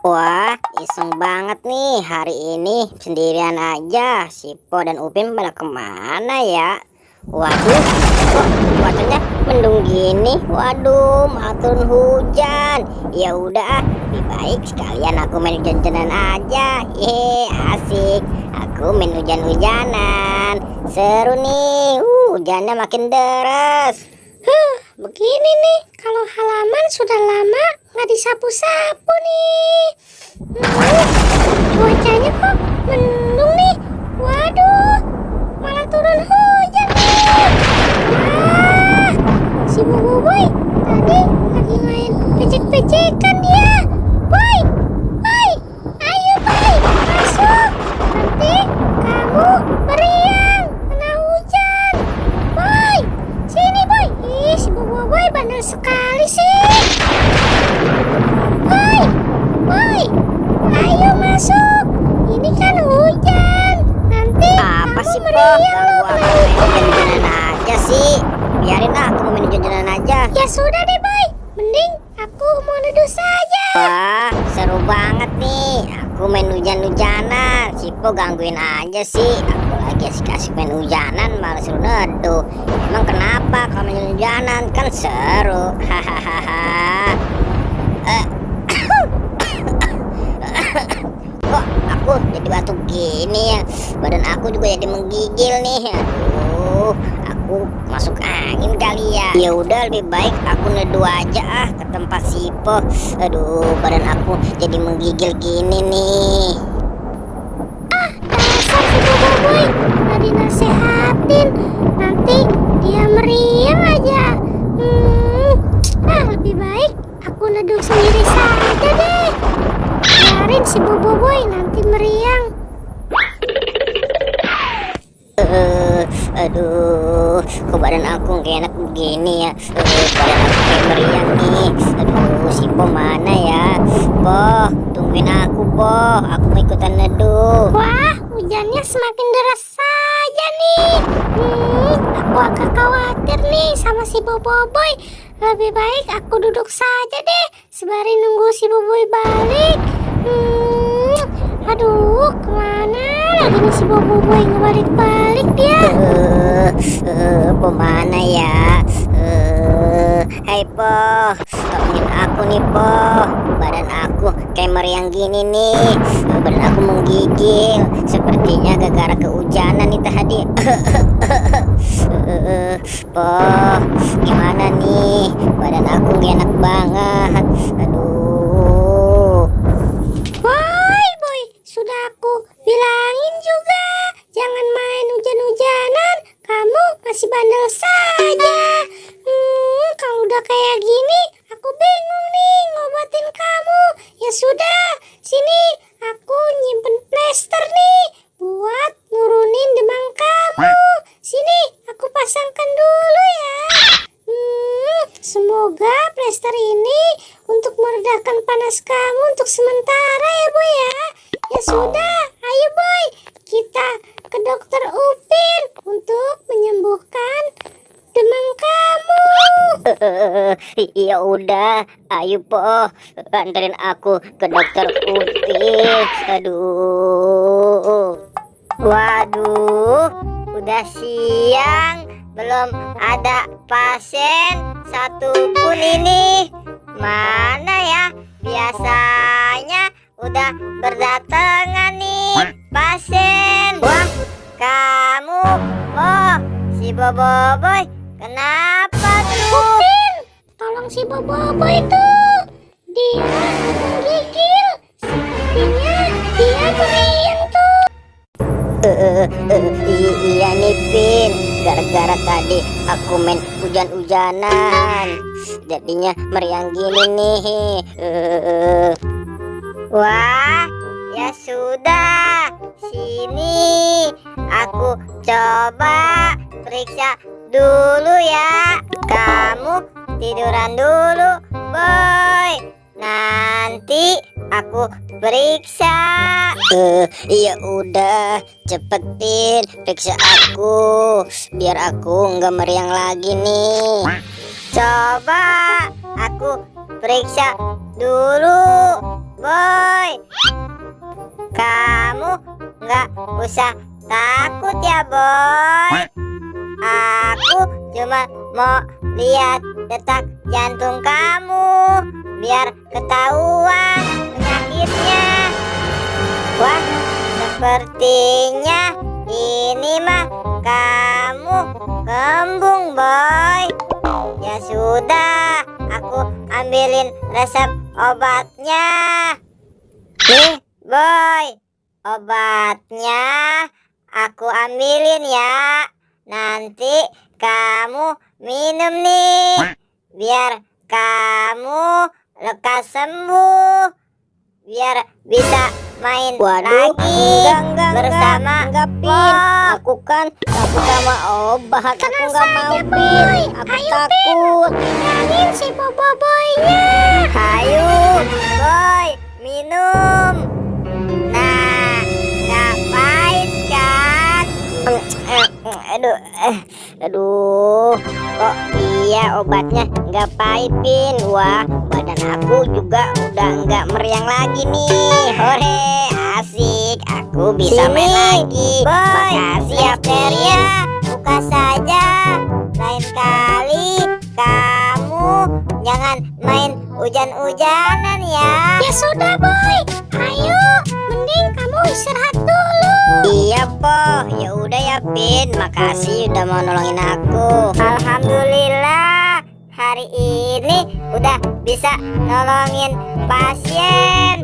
Wah, iseng banget nih hari ini sendirian aja. Sipo dan Upin pada kemana ya? Waduh, kok cuacanya mendung gini? Waduh, malah turun hujan. Ya udah, lebih baik sekalian aku main hujan-hujanan aja. Hehe, asik. Aku main hujan-hujanan. Seru nih. Hujannya makin deras. Begini nih, kalau halaman sudah lama nggak disapu-sapu nih. Cuacanya kok mendung nih. Waduh, malah turun hujan nih. Wah, si Boboiboy tadi lagi main pecek-pecekan dia. Boy, boy, ayo boy, masuk. Nanti kamu meriang kena hujan. Boy, sini boy. Ih, si Boboiboy bandel sekali sih. Boy, boy, ayo masuk. Ini kan hujan. Nanti Apa kamu sih, Po? meriang loh Ganggu aku kena main hujan. hujan-hujanan aja sih. Biarin lah, aku mau main hujan-hujanan aja. Ya sudah deh boy, mending aku mau duduk saja. Wah, seru banget nih. Aku main hujan-hujanan. Sipo gangguin aja sih. Aku lagi asik-asik main hujanan, malah suruh neduh. Emang kenapa kalau main hujanan? Kan seru. Hahaha. Eh, Kok aku jadi batuk gini ya? Badan aku juga jadi menggigil nih. Aduh, aku masuk angin kali ya. Ya udah, lebih baik aku neduh aja ke tempat Sipo. Aduh, badan aku jadi menggigil gini nih. Dasar si Boboiboy, udah dinasehatin, nanti dia meriang aja. Lebih baik aku neduh sendiri saja deh. Biarin si Boboiboy nanti meriang. Aduh, kok badan aku nggak enak begini ya? Badan aku kayak meriang nih. Aduh, Sipo mana ya? Po, tungguin aku, Po. Aku mau ikutan neduh. Wah, hujannya semakin deras saja nih. Aku agak khawatir nih sama si Boboiboy. Lebih baik aku duduk saja deh, sembari nunggu si Boboiboy balik. Aduh, kemana lagi nih si Boboiboy nggak balik-balik dia? Po mana ya? Hai, Po. Tolongin aku nih, Po. Badan aku kayak meriang gini nih. Badan aku menggigil. Sepertinya gara-gara kehujanan nih tadi. Po, gimana nih? Badan aku gak enak banget. Aduh. Boy, sudah aku bilangin juga, jangan main hujan-hujanan. Kamu masih bandel saja. Kalau udah kayak gini, aku bingung nih ngobatin kamu. Ya sudah, sini aku nyimpen plester nih buat nurunin demam kamu. Sini aku pasangkan dulu ya. Semoga plester ini untuk meredakan panas kamu untuk sementara ya boy ya. Ya sudah, ayo boy, kita ke dokter Upin untuk menyembuhkan demam kamu. Ya udah, ayo Po, anterin aku ke dokter Upin. Aduh. Waduh, udah siang, belum ada pasien satupun ini. Mana ya? Biasanya udah berdatangan nih pasien. Wah, kamu, oh, si Boboiboy, kenapa tuh? Upin, tolong si Boboiboy itu. Dia menggigil. Sepertinya dia meriang tuh. Iya nih, Pin. Gara-gara tadi aku main hujan-hujanan, jadinya meriang gini nih. Wah, ya sudah. Sini aku coba periksa dulu ya. Kamu tiduran dulu, boy. Nanti aku periksa. Iya udah, cepetin periksa aku biar aku nggak meriang lagi nih. Coba aku periksa dulu. Boy, kamu nggak usah takut ya, Boy. Aku cuma mau lihat detak jantung kamu biar ketahuan penyakitnya. Wah, sepertinya ini mah kamu kembung, Boy. Ya sudah, aku ambilin resep obatnya. Nih, Boy, obatnya aku ambilin ya. Nanti kamu minum nih, biar kamu lekas sembuh, biar bisa main lagi bersama Pin. Aku kan takut sama obat. Aku Tenang nggak mau, saja, Pin. Boy. Aku Ayo, takut. Bilangin si Boboiboynya. Ayo, Boy, minum. Nah, nggak pahit kan? Aduh, kok iya obatnya nggak pahit, Pin? Wah, badan aku juga udah nggak meriang lagi nih. Hore, asik, aku bisa main lagi. Makasih ya, Pin. Buka saja. Lain kali kamu jangan main hujan-hujanan ya. Ya sudah, Boy. Ayo, mending kamu istirahat dulu. Iya, Po. Ya udah ya, Pin. Makasih udah mau nolongin aku. Alhamdulillah, hari ini udah bisa nolongin pasien.